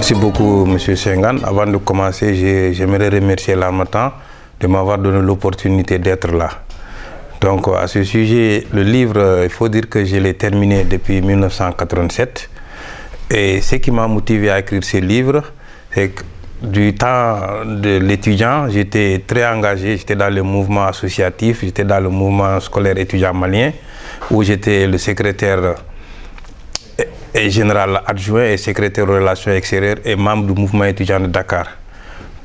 Merci beaucoup, M. Senghane. Avant de commencer, j'aimerais remercier l'Harmattan de m'avoir donné l'opportunité d'être là. Donc, à ce sujet, le livre, il faut dire que je l'ai terminé depuis 1987. Et ce qui m'a motivé à écrire ce livre, c'est que du temps de l'étudiant, j'étais très engagé, j'étais dans le mouvement associatif, j'étais dans le mouvement scolaire étudiant malien, où j'étais le secrétaire et général adjoint et secrétaire aux relations extérieures et membre du mouvement étudiant de Dakar.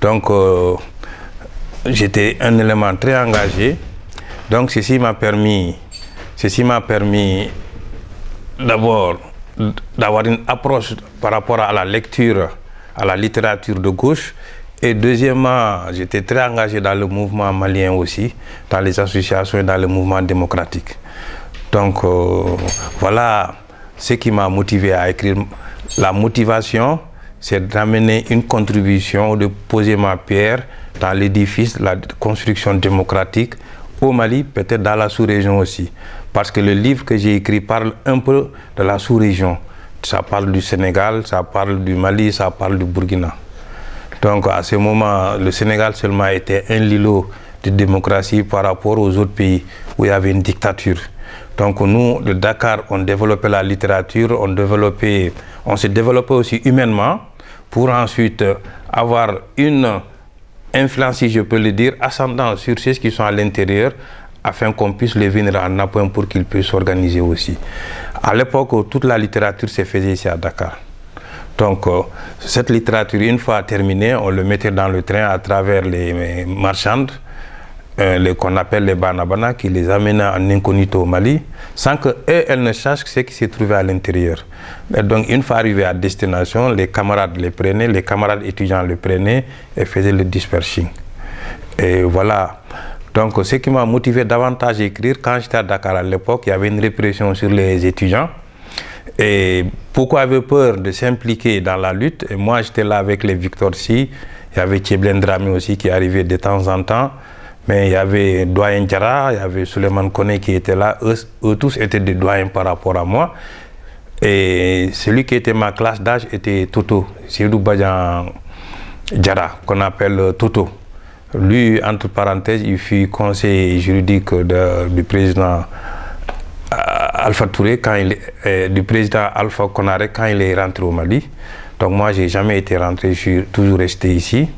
Donc, j'étais un élément très engagé. Donc, ceci m'a permis d'abord d'avoir une approche par rapport à la lecture, à la littérature de gauche. Et deuxièmement, j'étais très engagé dans le mouvement malien aussi, dans les associations et dans le mouvement démocratique. Donc, voilà ce qui m'a motivé à écrire. La motivation, c'est d'amener une contribution, de poser ma pierre dans l'édifice de la construction démocratique au Mali, peut-être dans la sous-région aussi. Parce que le livre que j'ai écrit parle un peu de la sous-région. Ça parle du Sénégal, ça parle du Mali, ça parle du Burkina. Donc à ce moment, le Sénégal seulement était un îlot de démocratie par rapport aux autres pays où il y avait une dictature. Donc nous, de Dakar, on développait la littérature, on se développait aussi humainement pour ensuite avoir une influence, si je peux le dire, ascendant sur ceux qui sont à l'intérieur, afin qu'on puisse les venir en appoint pour qu'ils puissent s'organiser aussi. À l'époque, toute la littérature se faisait ici à Dakar. Donc, cette littérature, une fois terminée, on le mettait dans le train à travers les marchandes, qu'on appelle les banabana, qui les amenaient en incognito au Mali, sans qu'elles ne sachent ce qui se trouvait à l'intérieur. Donc, une fois arrivés à destination, les camarades les prenaient, les camarades étudiants les prenaient et faisaient le dispersing. Et voilà. Donc, ce qui m'a motivé davantage à écrire, quand j'étais à Dakar à l'époque, il y avait une répression sur les étudiants. Et beaucoup avaient peur de s'impliquer dans la lutte. Et moi, j'étais là avec les Victor Si. Il y avait Tcheblen Dramé aussi qui arrivait de temps en temps. Mais il y avait Doyen Diarra, il y avait Suleiman Kone qui était là. Eux tous étaient des doyens par rapport à moi. Et celui qui était ma classe d'âge était Toto, Seydou Badian Diarra, qu'on appelle Toto. Lui, entre parenthèses, il fut conseiller juridique du président Alpha Touré, du président Alpha Konaré quand il est rentré au Mali. Donc moi, je n'ai jamais été rentré, je suis toujours resté ici,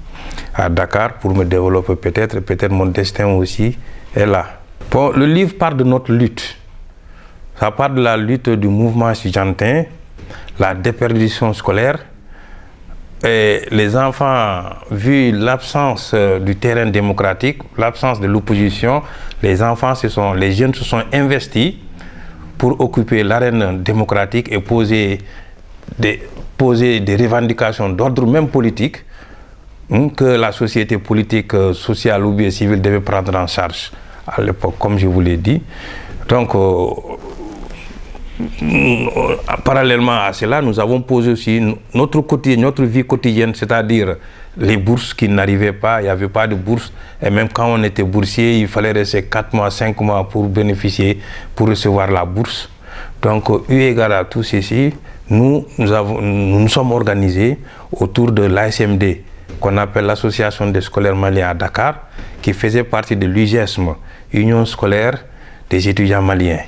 à Dakar, pour me développer peut-être mon destin aussi est là. Bon, le livre parle de notre lutte. Ça parle de la lutte du mouvement estudiantin, la déperdition scolaire. Et les enfants, vu l'absence du terrain démocratique, l'absence de l'opposition, les jeunes se sont investis pour occuper l'arène démocratique et poser des revendications d'ordre même politique que la société politique, sociale ou bien civile devait prendre en charge à l'époque, comme je vous l'ai dit. Donc, parallèlement à cela, nous avons posé aussi notre vie quotidienne, c'est-à-dire les bourses qui n'arrivaient pas, il n'y avait pas de bourse. Et même quand on était boursier, il fallait rester 4 mois, 5 mois pour bénéficier, pour recevoir la bourse. Donc, eu égard à tout ceci, nous nous sommes organisés autour de l'ASMD, qu'on appelle l'Association des scolaires maliens à Dakar, qui faisait partie de l'UGESM, Union scolaire des étudiants maliens.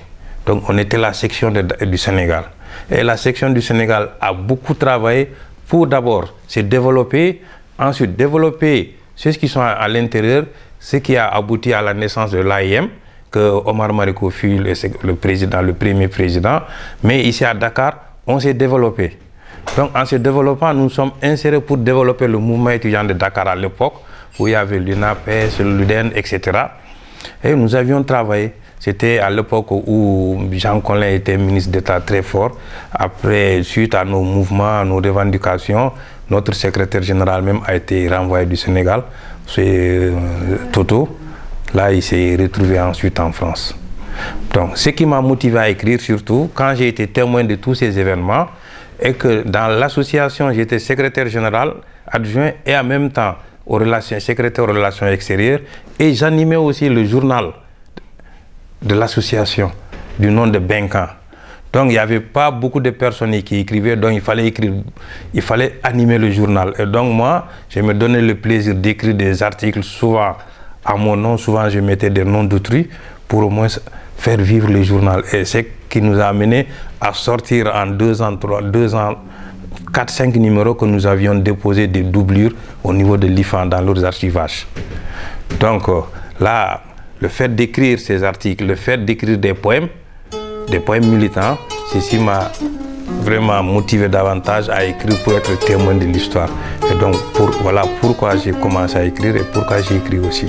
Donc on était la section du Sénégal. Et la section du Sénégal a beaucoup travaillé pour d'abord se développer, ensuite développer ceux qui sont à l'intérieur, ce qui a abouti à la naissance de l'AIM, que Omar Mariko fut le premier président. Mais ici à Dakar, on s'est développé. Donc en se développant, nous sommes insérés pour développer le mouvement étudiant de Dakar à l'époque, où il y avait l'UNAPES, l'UDEN, etc. Et nous avions travaillé. C'était à l'époque où Jean Collin était ministre d'État très fort. Après, suite à nos mouvements, à nos revendications, notre secrétaire général même a été renvoyé du Sénégal. C'est Toto. Là, il s'est retrouvé ensuite en France. Donc, ce qui m'a motivé à écrire, surtout, quand j'ai été témoin de tous ces événements, est que dans l'association, j'étais secrétaire général adjoint et en même temps secrétaire aux relations extérieures. Et j'animais aussi le journal de l'association du nom de Benkan. Donc, il n'y avait pas beaucoup de personnes qui écrivaient, donc il fallait écrire, il fallait animer le journal. Et donc, moi, je me donnais le plaisir d'écrire des articles, souvent à mon nom, souvent je mettais des noms d'autrui, pour au moins faire vivre le journal. Et c'est ce qui nous a amené à sortir en 2 ans, 4, 5 numéros que nous avions déposés des doublures au niveau de l'IFAN dans leurs archivages. Donc là, le fait d'écrire ces articles, le fait d'écrire des poèmes militants, ceci m'a vraiment motivé davantage à écrire pour être témoin de l'histoire. Et donc voilà pourquoi j'ai commencé à écrire et pourquoi j'ai écrit aussi.